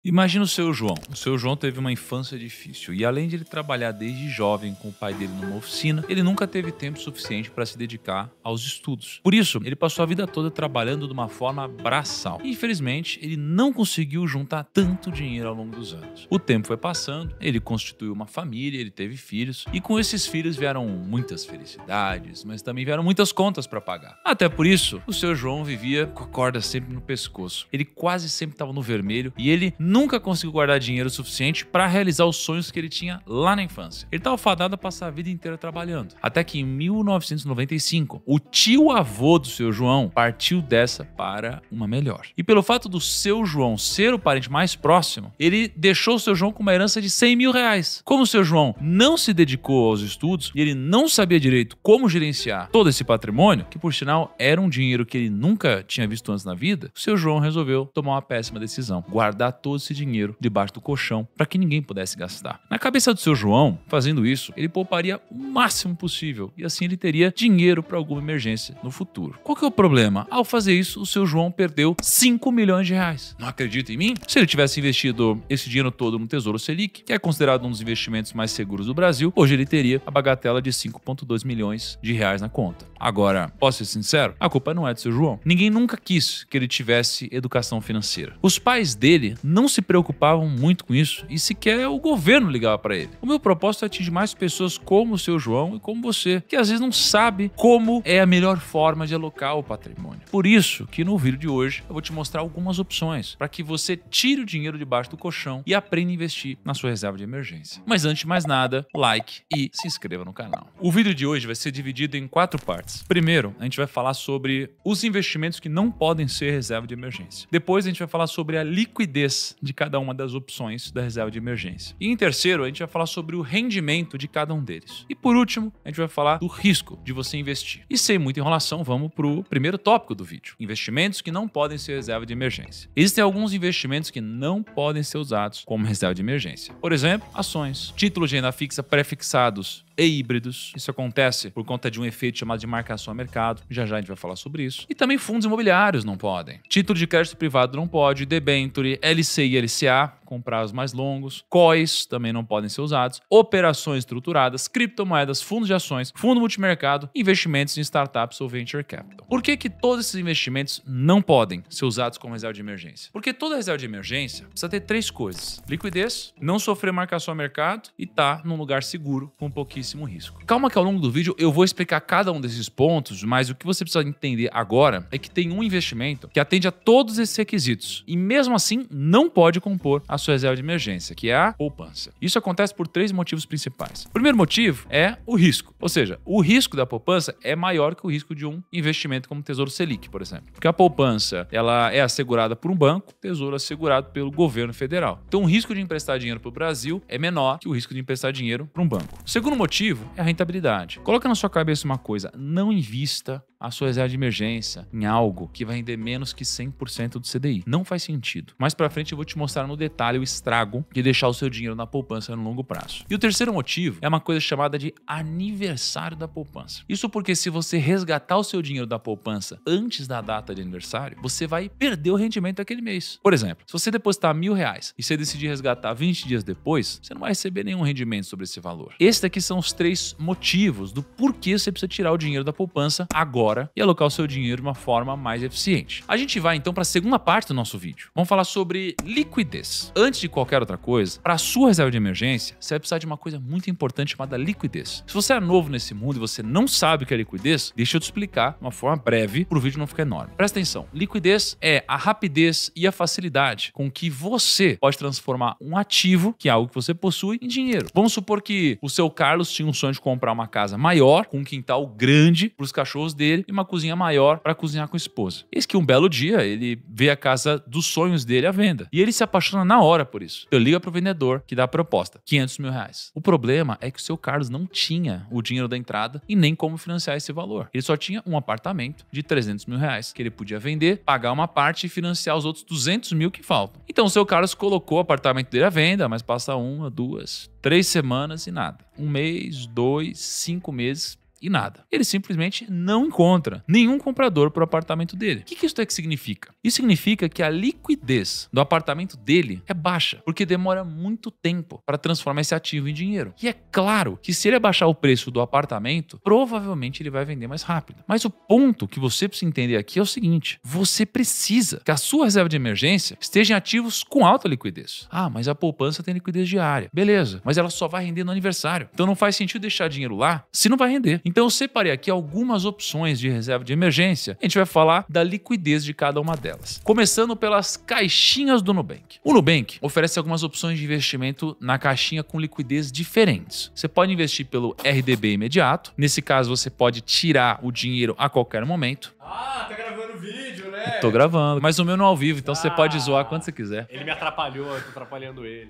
Imagina o seu João. O seu João teve uma infância difícil e, além de ele trabalhar desde jovem com o pai dele numa oficina, ele nunca teve tempo suficiente para se dedicar aos estudos. Por isso, ele passou a vida toda trabalhando de uma forma braçal. E, infelizmente, ele não conseguiu juntar tanto dinheiro ao longo dos anos. O tempo foi passando, ele constituiu uma família, ele teve filhos, e com esses filhos vieram muitas felicidades, mas também vieram muitas contas para pagar. Até por isso, o seu João vivia com a corda sempre no pescoço. Ele quase sempre estava no vermelho e ele nunca conseguiu guardar dinheiro suficiente para realizar os sonhos que ele tinha lá na infância. Ele estava fadado a passar a vida inteira trabalhando. Até que em 1995, o tio-avô do seu João partiu dessa para uma melhor. E pelo fato do seu João ser o parente mais próximo, ele deixou o seu João com uma herança de 100 mil reais. Como o seu João não se dedicou aos estudos e ele não sabia direito como gerenciar todo esse patrimônio, que por sinal era um dinheiro que ele nunca tinha visto antes na vida, o seu João resolveu tomar uma péssima decisão: guardar todo esse dinheiro debaixo do colchão para que ninguém pudesse gastar. Na cabeça do seu João, fazendo isso, ele pouparia o máximo possível e assim ele teria dinheiro para alguma emergência no futuro. Qual que é o problema? Ao fazer isso, o seu João perdeu 5 milhões de reais. Não acredita em mim? Se ele tivesse investido esse dinheiro todo no Tesouro Selic, que é considerado um dos investimentos mais seguros do Brasil, hoje ele teria a bagatela de 5,2 milhões de reais na conta. Agora, posso ser sincero? A culpa não é do seu João. Ninguém nunca quis que ele tivesse educação financeira. Os pais dele não se preocupavam muito com isso e sequer o governo ligava para ele. O meu propósito é atingir mais pessoas como o seu João e como você, que às vezes não sabe como é a melhor forma de alocar o patrimônio. Por isso que no vídeo de hoje eu vou te mostrar algumas opções para que você tire o dinheiro debaixo do colchão e aprenda a investir na sua reserva de emergência. Mas antes de mais nada, like e se inscreva no canal. O vídeo de hoje vai ser dividido em 4 partes. Primeiro, a gente vai falar sobre os investimentos que não podem ser reserva de emergência. Depois a gente vai falar sobre a liquidez de cada uma das opções da reserva de emergência. E em terceiro, a gente vai falar sobre o rendimento de cada um deles. E por último, a gente vai falar do risco de você investir. E sem muita enrolação, vamos para o primeiro tópico do vídeo: investimentos que não podem ser reserva de emergência. Existem alguns investimentos que não podem ser usados como reserva de emergência. Por exemplo, ações, títulos de renda fixa pré-fixados e híbridos. Isso acontece por conta de um efeito chamado de marcação a mercado. Já já a gente vai falar sobre isso. E também fundos imobiliários não podem. Título de crédito privado não pode. Debenture, LC e LCA com prazos mais longos. COIs também não podem ser usados. Operações estruturadas, criptomoedas, fundos de ações, fundo multimercado, investimentos em startups ou venture capital. Por que todos esses investimentos não podem ser usados como reserva de emergência? Porque toda reserva de emergência precisa ter 3 coisas: liquidez, não sofrer marcação a mercado e estar num lugar seguro com pouquíssimo risco. Calma que ao longo do vídeo eu vou explicar cada um desses pontos, mas o que você precisa entender agora é que tem um investimento que atende a todos esses requisitos e mesmo assim não pode compor a sua reserva de emergência, que é a poupança. Isso acontece por 3 motivos principais. O primeiro motivo é o risco, ou seja, o risco da poupança é maior que o risco de um investimento como o Tesouro Selic, por exemplo. Porque a poupança, ela é assegurada por um banco, o Tesouro é assegurado pelo governo federal. Então o risco de emprestar dinheiro para o Brasil é menor que o risco de emprestar dinheiro para um banco. O segundo motivo é a rentabilidade. Coloca na sua cabeça uma coisa: não invista a sua reserva de emergência em algo que vai render menos que 100% do CDI. Não faz sentido. Mais pra frente eu vou te mostrar no detalhe o estrago de deixar o seu dinheiro na poupança no longo prazo. E o terceiro motivo é uma coisa chamada de aniversário da poupança. Isso porque se você resgatar o seu dinheiro da poupança antes da data de aniversário, você vai perder o rendimento daquele mês. Por exemplo, se você depositar R$1.000 e você decidir resgatar 20 dias depois, você não vai receber nenhum rendimento sobre esse valor. Esses daqui são os 3 motivos do porquê você precisa tirar o dinheiro da poupança agora e alocar o seu dinheiro de uma forma mais eficiente. A gente vai então para a segunda parte do nosso vídeo. Vamos falar sobre liquidez. Antes de qualquer outra coisa, para a sua reserva de emergência, você vai precisar de uma coisa muito importante chamada liquidez. Se você é novo nesse mundo e você não sabe o que é liquidez, deixa eu te explicar de uma forma breve para o vídeo não ficar enorme. Presta atenção. Liquidez é a rapidez e a facilidade com que você pode transformar um ativo, que é algo que você possui, em dinheiro. Vamos supor que o seu Carlos tinha um sonho de comprar uma casa maior, com um quintal grande para os cachorros dele e uma cozinha maior para cozinhar com a esposa. Eis que um belo dia ele vê a casa dos sonhos dele à venda e ele se apaixona na hora por isso. Ele liga para o vendedor que dá a proposta: R$500 mil. O problema é que o seu Carlos não tinha o dinheiro da entrada e nem como financiar esse valor. Ele só tinha um apartamento de R$300 mil que ele podia vender, pagar uma parte e financiar os outros 200 mil que faltam. Então o seu Carlos colocou o apartamento dele à venda, mas passa 1, 2, 3 semanas e nada. 1 mês, 2, 5 meses e nada. Ele simplesmente não encontra nenhum comprador para o apartamento dele. O que isso daqui significa? Isso significa que a liquidez do apartamento dele é baixa, porque demora muito tempo para transformar esse ativo em dinheiro. E é claro que se ele abaixar o preço do apartamento, provavelmente ele vai vender mais rápido. Mas o ponto que você precisa entender aqui é o seguinte: você precisa que a sua reserva de emergência esteja em ativos com alta liquidez. Ah, mas a poupança tem liquidez diária. Beleza, mas ela só vai render no aniversário. Então não faz sentido deixar dinheiro lá se não vai render. Então eu separei aqui algumas opções de reserva de emergência. A gente vai falar da liquidez de cada uma delas. Começando pelas caixinhas do Nubank. O Nubank oferece algumas opções de investimento na caixinha com liquidez diferentes. Você pode investir pelo RDB imediato. Nesse caso, você pode tirar o dinheiro a qualquer momento. Ah, tá gravando vídeo, né? Tô gravando, mas o meu não é ao vivo, então você pode zoar quando você quiser. Ele me atrapalhou, eu tô atrapalhando ele.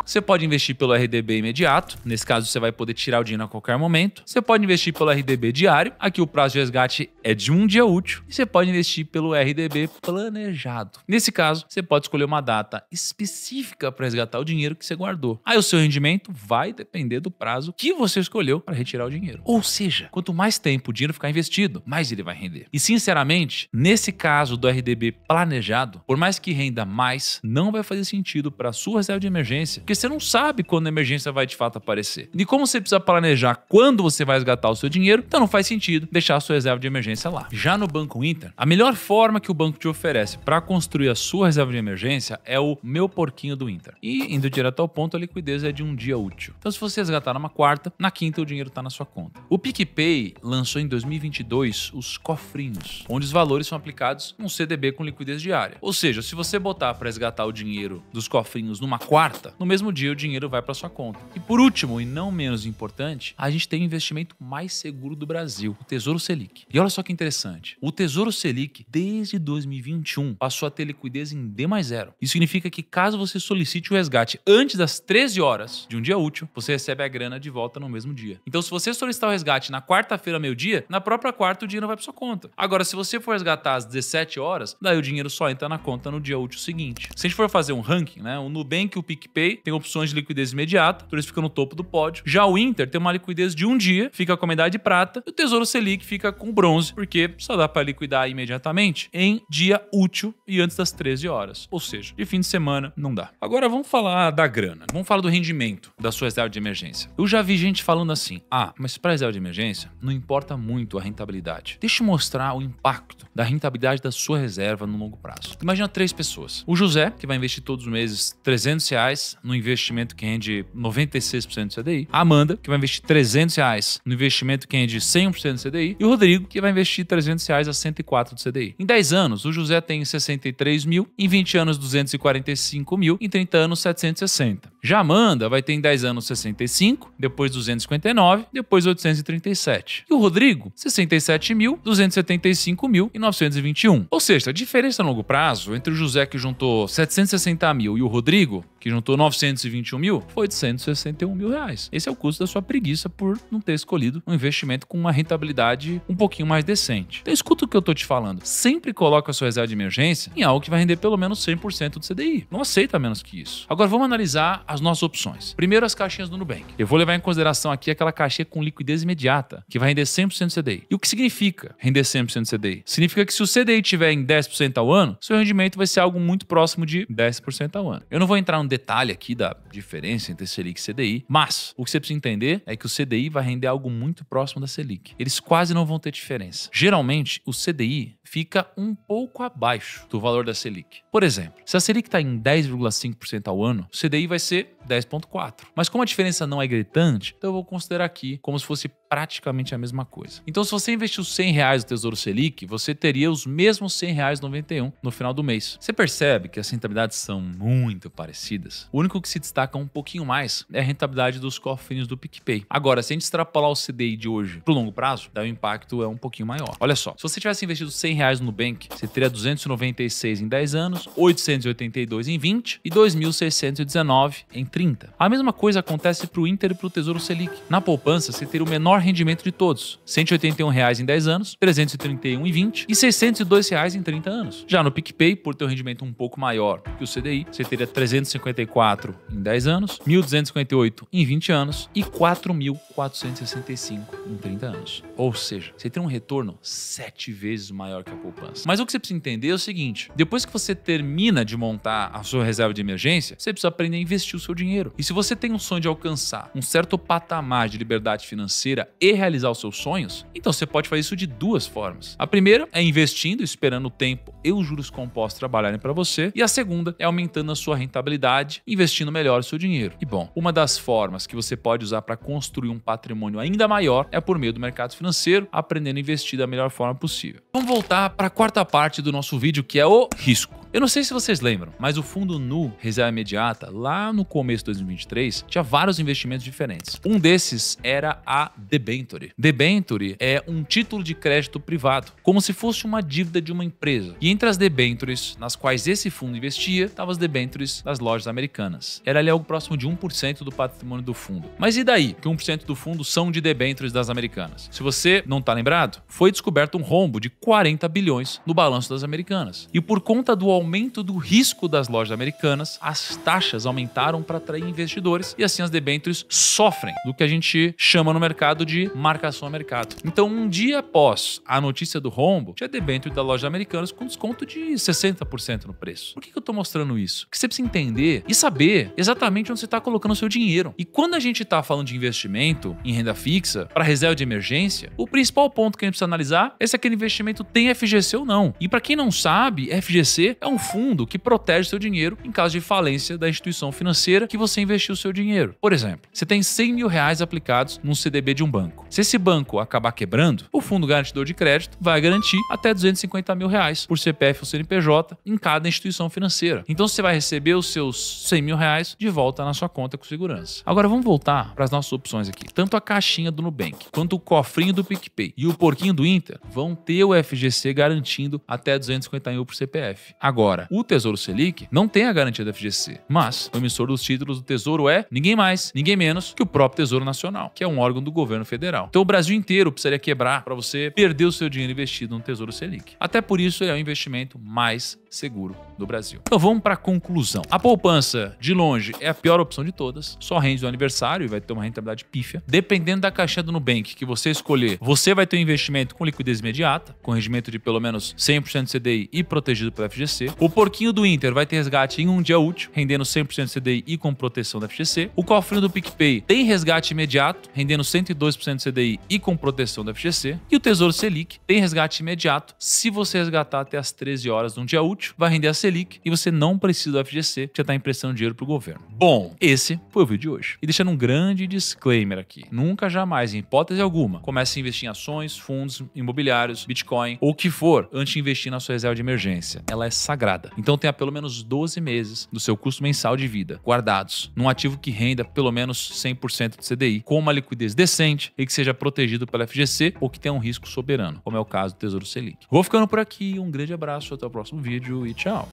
Você pode investir pelo RDB imediato. Nesse caso, você vai poder tirar o dinheiro a qualquer momento. Você pode investir pelo RDB diário. Aqui o prazo de resgate é de um dia útil. E você pode investir pelo RDB planejado. Nesse caso, você pode escolher uma data específica para resgatar o dinheiro que você guardou. Aí o seu rendimento vai depender do prazo que você escolheu para retirar o dinheiro. Ou seja, quanto mais tempo o dinheiro ficar investido, mais ele vai render. E sinceramente, nesse caso do RDB planejado, por mais que renda mais, não vai fazer sentido para a sua reserva de emergência, porque você não sabe quando a emergência vai de fato aparecer. E como você precisa planejar quando você vai resgatar o seu dinheiro, então não faz sentido deixar a sua reserva de emergência lá. Já no Banco Inter, a melhor forma que o banco te oferece para construir a sua reserva de emergência é o Meu Porquinho do Inter. E, indo direto ao ponto, a liquidez é de um dia útil. Então, se você resgatar numa quarta, na quinta o dinheiro está na sua conta. O PicPay lançou em 2022 os cofrinhos, onde os valores são aplicados num CDB com liquidez diária. Ou seja, se você botar para resgatar o dinheiro dos cofrinhos numa quarta, no mesmo dia o dinheiro vai para sua conta. E por último, e não menos importante, a gente tem o investimento mais seguro do Brasil, o Tesouro Selic. E olha só que interessante, o Tesouro Selic, desde 2021, passou a ter liquidez em D+0. Isso significa que caso você solicite o resgate antes das 13 horas de um dia útil, você recebe a grana de volta no mesmo dia. Então, se você solicitar o resgate na quarta-feira, meio-dia, na própria quarta o dinheiro vai para sua conta. Agora, se você for resgatar às 17 horas, daí o dinheiro só entra na conta no dia útil seguinte. Se a gente for fazer um ranking, né, o Nubank e o PicPay tem opções de liquidez imediata, então eles ficam no topo do pódio. Já o Inter tem uma liquidez de um dia, fica com a medalha de prata, e o Tesouro Selic fica com bronze, porque só dá para liquidar imediatamente em dia útil e antes das 13 horas. Ou seja, de fim de semana não dá. Agora vamos falar da grana, vamos falar do rendimento da sua reserva de emergência. Eu já vi gente falando assim: ah, mas para reserva de emergência não importa muito a rentabilidade. Deixa eu mostrar o impacto da rentabilidade da sua reserva no longo prazo. Imagina 3 pessoas. O José, que vai investir todos os meses R$300 no investimento que rende 96% do CDI. A Amanda, que vai investir R$300 no investimento que rende 100% do CDI. E o Rodrigo, que vai investir R$300 a 104 do CDI. Em 10 anos, o José tem 63 mil, em 20 anos 245 mil, em 30 anos 760. Já a Amanda vai ter em 10 anos 65, depois 259, depois 837. E o Rodrigo, 67 mil, 275 mil e 921. Ou seja, a diferença a longo prazo entre o José, que juntou 760 mil, e o Rodrigo, que juntou 921 mil, foi de R$161 mil. Esse é o custo da sua preguiça por não ter escolhido um investimento com uma rentabilidade um pouquinho mais decente. Então escuta o que eu tô te falando. Sempre coloca a sua reserva de emergência em algo que vai render pelo menos 100% do CDI. Não aceita menos que isso. Agora vamos analisar as nossas opções. Primeiro, as caixinhas do Nubank. Eu vou levar em consideração aqui aquela caixinha com liquidez imediata, que vai render 100% do CDI. E o que significa render 100% do CDI? Significa que se o CDI estiver em 10% ao ano, seu rendimento vai ser algo muito próximo de 10% ao ano. Eu não vou entrar no detalhe aqui da diferença entre Selic e CDI, mas o que você precisa entender é que o CDI vai render algo muito próximo da Selic. Eles quase não vão ter diferença. Geralmente, o CDI fica um pouco abaixo do valor da Selic. Por exemplo, se a Selic está em 10,5% ao ano, o CDI vai ser 10,4%. Mas como a diferença não é gritante, então eu vou considerar aqui como se fosse praticamente a mesma coisa. Então, se você investiu R$100 no Tesouro Selic, você teria os mesmos R$100,91 no final do mês. Você percebe que as rentabilidades são muito parecidas? O único que se destaca um pouquinho mais é a rentabilidade dos cofrinhos do PicPay. Agora, se a gente extrapolar o CDI de hoje para o longo prazo, daí o impacto é um pouquinho maior. Olha só, se você tivesse investido R$100 no Nubank, você teria 296 em 10 anos, 882 em 20 e 2.619 em 30. A mesma coisa acontece para o Inter e para o Tesouro Selic. Na poupança, você teria o menor rendimento de todos. R$ 181,00 em 10 anos, R$ 331,20 e R$ 602,00 em 30 anos. Já no PicPay, por ter um rendimento um pouco maior que o CDI, você teria 354 em 10 anos, 1.258 em 20 anos e 4.465 em 30 anos. Ou seja, você tem um retorno 7 vezes maior que a poupança. Mas o que você precisa entender é o seguinte: depois que você termina de montar a sua reserva de emergência, você precisa aprender a investir o seu dinheiro. E se você tem um sonho de alcançar um certo patamar de liberdade financeira e realizar os seus sonhos, então você pode fazer isso de duas formas. A primeira é investindo, esperando o tempo e os juros compostos trabalharem para você. E a segunda é aumentando a sua rentabilidade, investindo melhor o seu dinheiro. E bom, uma das formas que você pode usar para construir um patrimônio ainda maior é por meio do mercado financeiro, aprendendo a investir da melhor forma possível. Vamos voltar para a quarta parte do nosso vídeo, que é o risco. Eu não sei se vocês lembram, mas o fundo Nu Reserva Imediata, lá no começo de 2023, tinha vários investimentos diferentes. Um desses era a debenture. Debenture é um título de crédito privado, como se fosse uma dívida de uma empresa. E entre as debentures nas quais esse fundo investia, estavam as debentures das lojas americanas. Era ali algo próximo de 1% do patrimônio do fundo. Mas e daí que 1% do fundo são de debentures das americanas? Se você não está lembrado, foi descoberto um rombo de 40 bilhões no balanço das americanas. E por conta do aumento do risco das lojas americanas, as taxas aumentaram para atrair investidores e assim as debêntures sofrem do que a gente chama no mercado de marcação a mercado. Então, um dia após a notícia do rombo, tinha debênture da loja americanas com desconto de 60% no preço. Por que eu estou mostrando isso? Porque você precisa entender e saber exatamente onde você está colocando o seu dinheiro. E quando a gente está falando de investimento em renda fixa para reserva de emergência, o principal ponto que a gente precisa analisar é se aquele investimento tem FGC ou não. E para quem não sabe, FGC é um fundo que protege seu dinheiro em caso de falência da instituição financeira que você investiu o seu dinheiro. Por exemplo, você tem R$ 100.000 aplicados num CDB de um banco. Se esse banco acabar quebrando, o fundo garantidor de crédito vai garantir até R$ 250.000 por CPF ou CNPJ em cada instituição financeira. Então você vai receber os seus R$ 100.000 de volta na sua conta com segurança. Agora vamos voltar para as nossas opções aqui. Tanto a caixinha do Nubank, quanto o cofrinho do PicPay e o porquinho do Inter vão ter o FGC garantindo até 250 mil por CPF. Agora, o Tesouro Selic não tem a garantia da FGC, mas o emissor dos títulos do Tesouro é ninguém mais, ninguém menos que o próprio Tesouro Nacional, que é um órgão do governo federal. Então o Brasil inteiro precisaria quebrar para você perder o seu dinheiro investido no Tesouro Selic. Até por isso ele é o investimento mais seguro do Brasil. Então vamos para a conclusão. A poupança, de longe, é a pior opção de todas, só rende no aniversário e vai ter uma rentabilidade pífia. Dependendo da caixinha do Nubank que você escolher, você vai ter um investimento com liquidez imediata, com rendimento de pelo menos 100% CDI e protegido pela FGC. O porquinho do Inter vai ter resgate em um dia útil, rendendo 100% CDI e com proteção da FGC. O cofrinho do PicPay tem resgate imediato, rendendo 102% CDI e com proteção da FGC. E o Tesouro Selic tem resgate imediato, se você resgatar até as 13 horas de um dia útil, vai render a Selic e você não precisa do FGC, que já está emprestando dinheiro para o governo. Bom, esse foi o vídeo de hoje. E deixando um grande disclaimer aqui. Nunca, jamais, em hipótese alguma, comece a investir em ações, fundos imobiliários, Bitcoin ou o que for antes de investir na sua reserva de emergência. Ela é sagrada. Então tenha pelo menos 12 meses do seu custo mensal de vida guardados num ativo que renda pelo menos 100% de CDI, com uma liquidez decente e que seja protegido pela FGC ou que tenha um risco soberano, como é o caso do Tesouro Selic. Vou ficando por aqui. Um grande abraço, até o próximo vídeo e tchau!